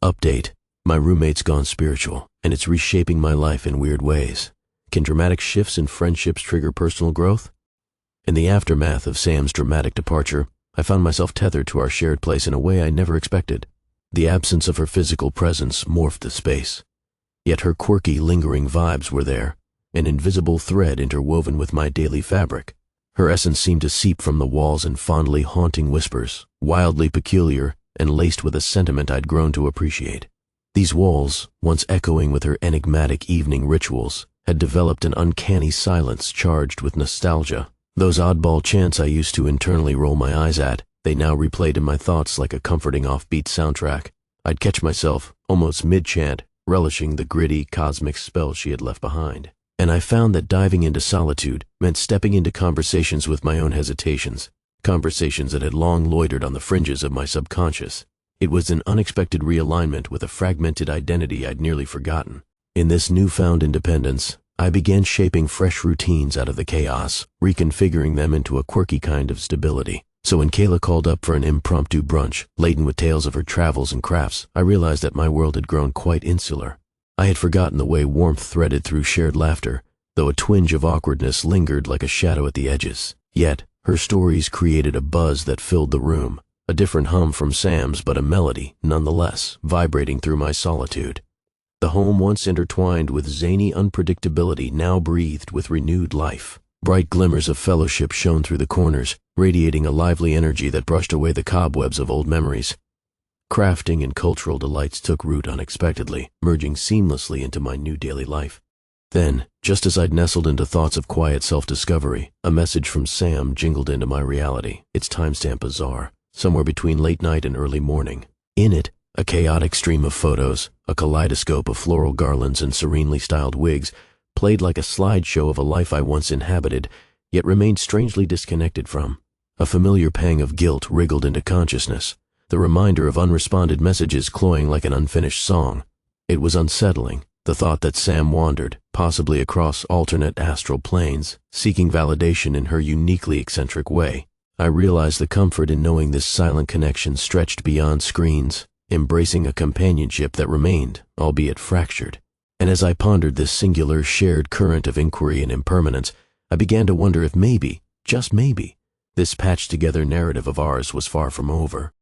Update. My roommate's gone spiritual, and it's reshaping my life in weird ways. Can dramatic shifts in friendships trigger personal growth? In the aftermath of Sam's dramatic departure, I found myself tethered to our shared place in a way I never expected. The absence of her physical presence morphed the space. Yet her quirky, lingering vibes were there, an invisible thread interwoven with my daily fabric. Her essence seemed to seep from the walls in fondly haunting whispers, wildly peculiar and laced with a sentiment I'd grown to appreciate. These walls, once echoing with her enigmatic evening rituals, had developed an uncanny silence charged with nostalgia. Those oddball chants I used to internally roll my eyes at, they now replayed in my thoughts like a comforting offbeat soundtrack. I'd catch myself, almost mid-chant, relishing the gritty, cosmic spell she had left behind. And I found that diving into solitude meant stepping into conversations with my own hesitations, conversations that had long loitered on the fringes of my subconscious. It was an unexpected realignment with a fragmented identity I'd nearly forgotten. In this newfound independence, I began shaping fresh routines out of the chaos, reconfiguring them into a quirky kind of stability. So when Kayla called up for an impromptu brunch, laden with tales of her travels and crafts, I realized that my world had grown quite insular. I had forgotten the way warmth threaded through shared laughter, though a twinge of awkwardness lingered like a shadow at the edges. Yet, her stories created a buzz that filled the room. A different hum from Sam's, but a melody, nonetheless, vibrating through my solitude. The home once intertwined with zany unpredictability now breathed with renewed life. Bright glimmers of fellowship shone through the corners, radiating a lively energy that brushed away the cobwebs of old memories. Crafting and cultural delights took root unexpectedly, merging seamlessly into my new daily life. Then, just as I'd nestled into thoughts of quiet self-discovery, a message from Sam jingled into my reality, its timestamp bizarre, somewhere between late night and early morning. In it, a chaotic stream of photos, a kaleidoscope of floral garlands and serenely styled wigs, played like a slideshow of a life I once inhabited, yet remained strangely disconnected from. A familiar pang of guilt wriggled into consciousness, the reminder of unresponded messages cloying like an unfinished song. It was unsettling, the thought that Sam wandered, possibly across alternate astral planes, seeking validation in her uniquely eccentric way. I realized the comfort in knowing this silent connection stretched beyond screens, embracing a companionship that remained, albeit fractured. And as I pondered this singular shared current of inquiry and impermanence, I began to wonder if maybe, just maybe, this patched-together narrative of ours was far from over.